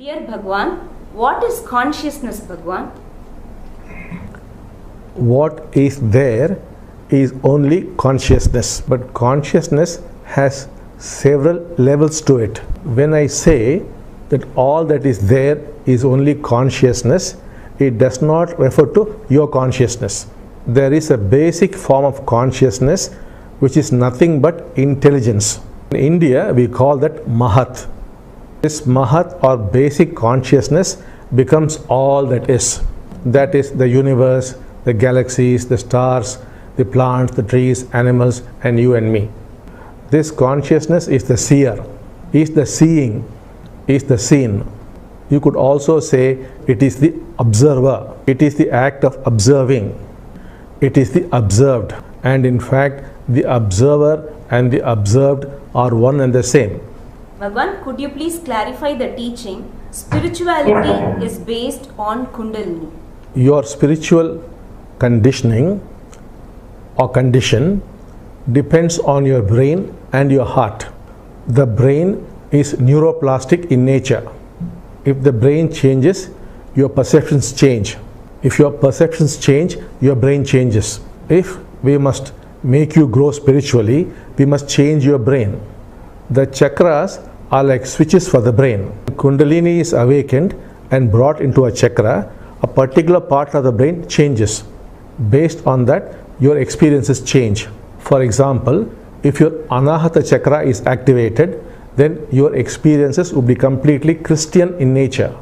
Dear Bhagavan, what is consciousness, Bhagavan? What is there is only consciousness, but consciousness has several levels to it. When I say that all that is there is only consciousness, it does not refer to your consciousness. There is a basic form of consciousness which is nothing but intelligence. In India, we call that Mahat. This Mahat or basic consciousness becomes all that is. That is the universe, the galaxies, the stars, the plants, the trees, animals, and you and me. This consciousness is the seer, is the seeing, is the seen. You could also say it is the observer. It is the act of observing. It is the observed. And in fact, the observer and the observed are one and the same. Bhagavan, could you please clarify the teaching? Spirituality is based on Kundalini. Your spiritual conditioning or condition depends on your brain and your heart. The brain is neuroplastic in nature. If the brain changes, your perceptions change. If your perceptions change, your brain changes. If we must make you grow spiritually, we must change your brain. The chakras are like switches for the brain. Kundalini is awakened and brought into a chakra, a particular part of the brain changes. Based on that, your experiences change. For example, if your Anahata chakra is activated, then your experiences will be completely Christian in nature.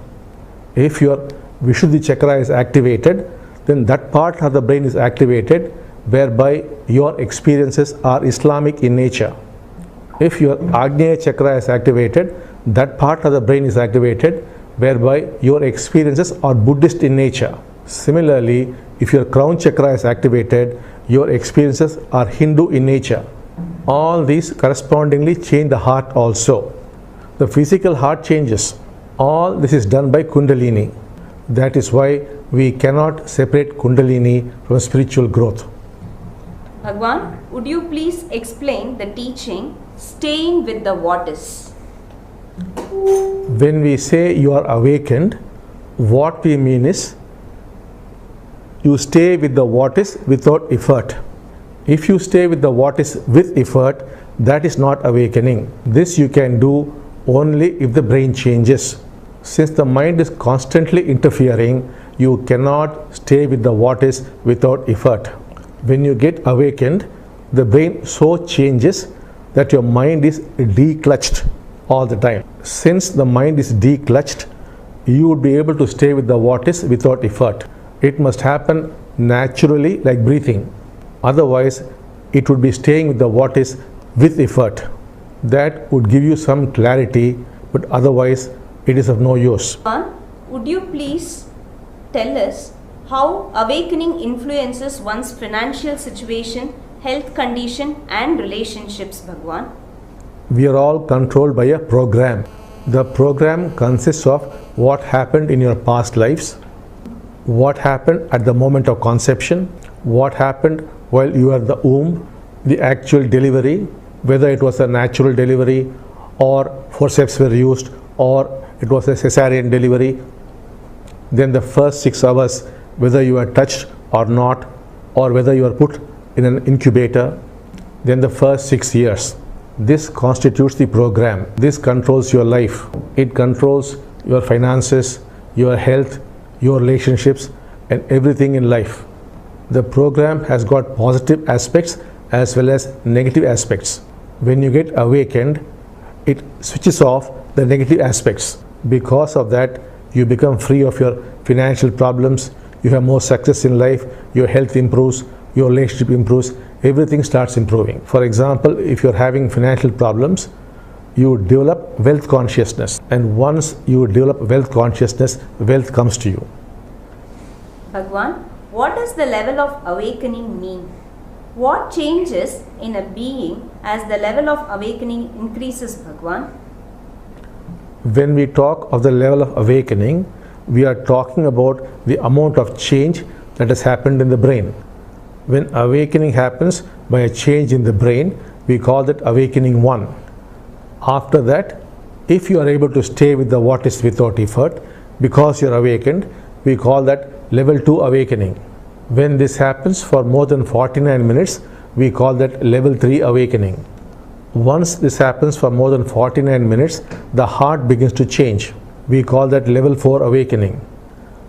If your Vishuddhi chakra is activated, then that part of the brain is activated whereby your experiences are Islamic in nature. If your Agneya chakra is activated, that part of the brain is activated whereby your experiences are Buddhist in nature. Similarly, if your crown chakra is activated, your experiences are Hindu in nature. All these correspondingly change the heart also. The physical heart changes. All this is done by Kundalini. That is why we cannot separate Kundalini from spiritual growth. Bhagavan, would you please explain the teaching staying with the what is? When we say you are awakened, what we mean is you stay with the what is without effort. If you stay with the what is with effort, that is not awakening. This you can do only if the brain changes. Since the mind is constantly interfering, you cannot stay with the what is without effort. When you get awakened, the brain so changes that your mind is declutched all the time. Since the mind is declutched, you would be able to stay with the what is without effort. It must happen naturally, like breathing. Otherwise, it would be staying with the what is with effort. That would give you some clarity, but otherwise it is of no use. Bhagavan, would you please tell us how awakening influences one's financial situation, health condition and relationships, Bhagavan? We are all controlled by a program. The program consists of what happened in your past lives, what happened at the moment of conception, what happened while you were in the womb, the actual delivery, whether it was a natural delivery or forceps were used or it was a cesarean delivery. Then the first 6 hours, whether you were touched or not, or whether you were put in an incubator. Then the first 6 years. This constitutes the program. This controls your life. It controls your finances, your health, your relationships, and everything in life. The program has got positive aspects as well as negative aspects. When you get awakened, it switches off the negative aspects. Because of that, you become free of your financial problems, you have more success in life, your health improves, your relationship improves, everything starts improving. For example, if you're having financial problems, you develop wealth consciousness, and once you develop wealth consciousness, wealth comes to you. Bhagavan, what does the level of awakening mean? What changes in a being as the level of awakening increases, Bhagavan? When we talk of the level of awakening, we are talking about the amount of change that has happened in the brain. When awakening happens by a change in the brain, we call that awakening 1. After that, If you are able to stay with the what is without effort because you are awakened, we call that level 2 awakening. When this happens for more than 49 minutes, we call that level 3 awakening. Once this happens for more than 49 minutes, the heart begins to change. We call that level 4 awakening.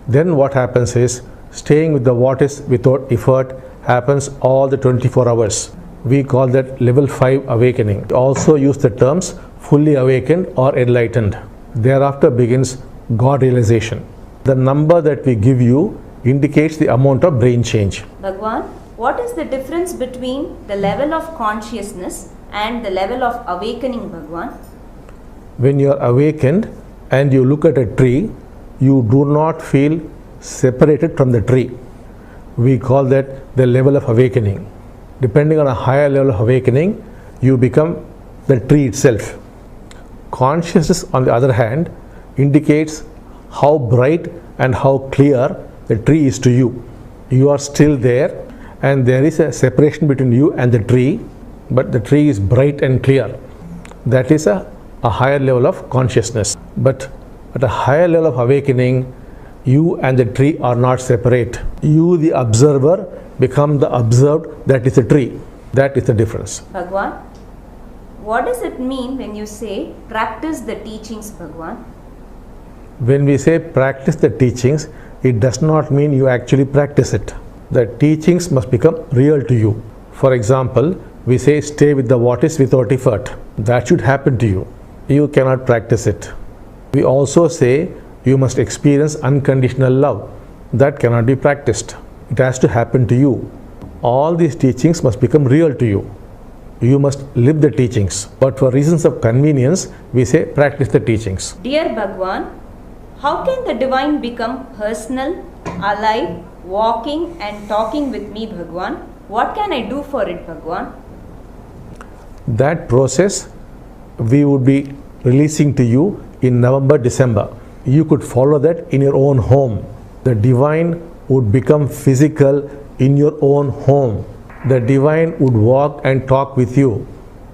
Then what happens is, staying with the what is without effort happens all the 24 hours. We call that level 5 awakening. We also use the terms fully awakened or enlightened. Thereafter begins God realization. The number that we give you indicates the amount of brain change. Bhagavan, what is the difference between the level of consciousness and the level of awakening, Bhagavan? When you are awakened and you look at a tree, you do not feel separated from the tree. We call that the level of awakening. Depending on a higher level of awakening, you become the tree itself. Consciousness, on the other hand, indicates how bright and how clear the tree is to you. You are still there and there is a separation between you and the tree, but the tree is bright and clear. That is a higher level of consciousness. But at a higher level of awakening, you and the tree are not separate. You, the observer, become the observed, that is the tree. That is the difference. Bhagavan, what does it mean when you say practice the teachings, Bhagavan? When we say practice the teachings, it does not mean you actually practice it. The teachings must become real to you. For example, we say stay with the what is without effort. That should happen to you. You cannot practice it. We also say you must experience unconditional love. That cannot be practiced. It has to happen to you. All these teachings must become real to you. You must live the teachings. But for reasons of convenience, we say practice the teachings. Dear Bhagavan, how can the divine become personal, alive, walking and talking with me, Bhagavan? What can I do for it, Bhagavan? That process we would be releasing to you in November, December. You could follow that in your own home. The divine would become physical in your own home. The divine would walk and talk with you.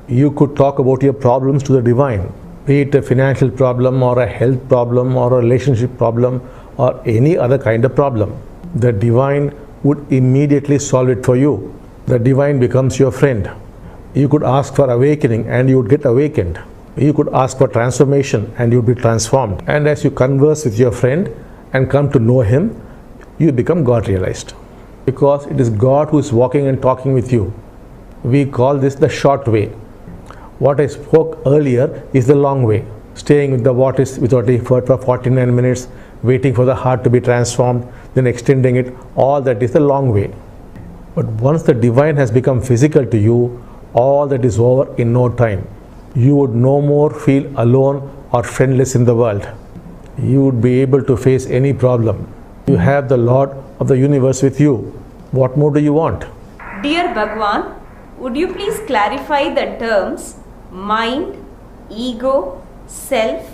You could talk about your problems to the divine, be it a financial problem or a health problem or a relationship problem or any other kind of problem. The divine would immediately solve it for you. The divine becomes your friend. You could ask for awakening and you would get awakened. You could ask for transformation and you would be transformed. And as you converse with your friend and come to know him, you become God realized. Because it is God who is walking and talking with you. We call this the short way. What I spoke earlier is the long way. Staying with the what is without effort for 49 minutes, waiting for the heart to be transformed, then extending it, all that is the long way. But once the divine has become physical to you, all that is over in no time. You would no more feel alone or friendless in the world. You would be able to face any problem. You have the Lord of the universe with you. What more do you want? Dear Bhagavan, would you please clarify the terms mind, ego, self,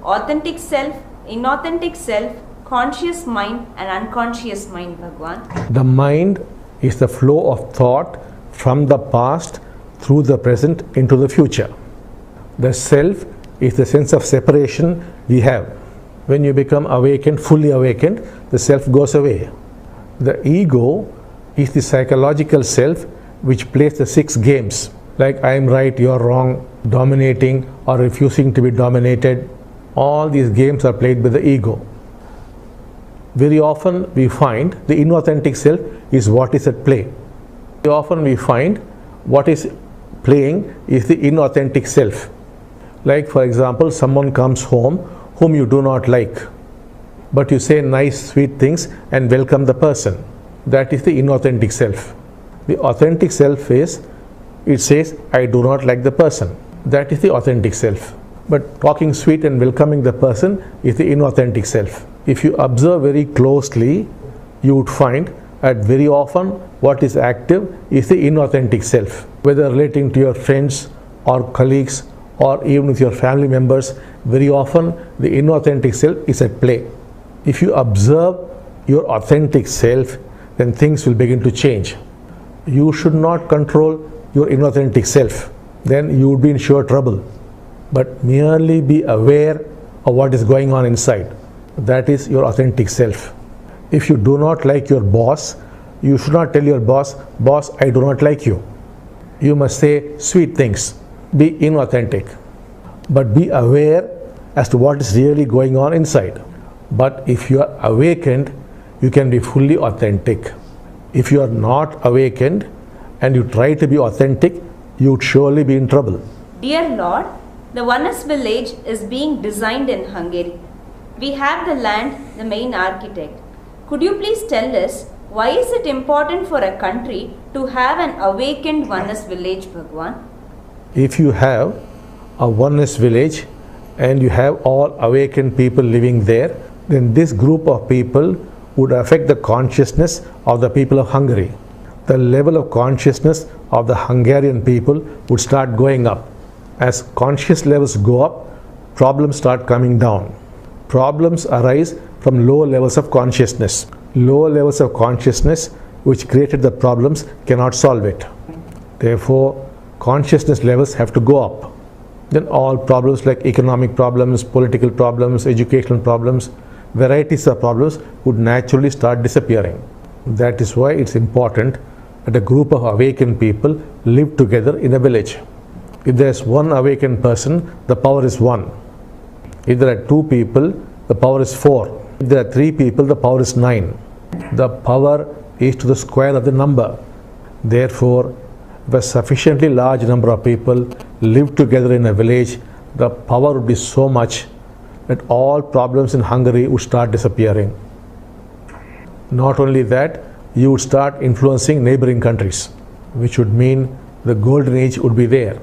authentic self, inauthentic self, conscious mind and unconscious mind, Bhagavan? The mind is the flow of thought from the past through the present into the future. The self is the sense of separation we have. When you become awakened, fully awakened, the self goes away. The ego is the psychological self which plays the 6 games, like I am right, you are wrong, dominating or refusing to be dominated. All these games are played by the ego. Very often we find the inauthentic self is what is at play. Very often we find what is playing is the inauthentic self. Like for example, someone comes home whom you do not like, but you say nice sweet things and welcome the person. That is the inauthentic self. The authentic self is, it says I do not like the person. That is the authentic self. But talking sweet and welcoming the person is the inauthentic self. If you observe very closely, you would find that very often what is active is the inauthentic self. Whether relating to your friends or colleagues or even with your family members, very often the inauthentic self is at play. If you observe your authentic self, then things will begin to change. You should not control your inauthentic self. Then you would be in sure trouble. but merely be aware of what is going on inside. That is your authentic self. If you do not like your boss, you should not tell your boss, "Boss, I do not like you." You must say sweet things. Be inauthentic. But be aware as to what is really going on inside. But if you are awakened, you can be fully authentic. If you are not awakened and you try to be authentic, you would surely be in trouble. Dear Lord, the Oneness village is being designed in Hungary. We have the land, the main architect. Could you please tell us why is it important for a country to have an awakened Oneness village, Bhagavan? If you have a Oneness village and you have all awakened people living there, then this group of people would affect the consciousness of the people of Hungary. The level of consciousness of the Hungarian people would start going up. As conscious levels go up, problems start coming down. Problems arise from lower levels of consciousness. Lower levels of consciousness which created the problems cannot solve it. Therefore, consciousness levels have to go up. Then all problems like economic problems, political problems, educational problems, varieties of problems would naturally start disappearing. That is why it's important that a group of awakened people live together in a village. If there is one awakened person, the power is 1. If there are 2 people, the power is 4. If there are 3 people, the power is 9. The power is to the square of the number. Therefore, if a sufficiently large number of people live together in a village, the power would be so much that all problems in Hungary would start disappearing. Not only that, you would start influencing neighboring countries, which would mean the golden age would be there.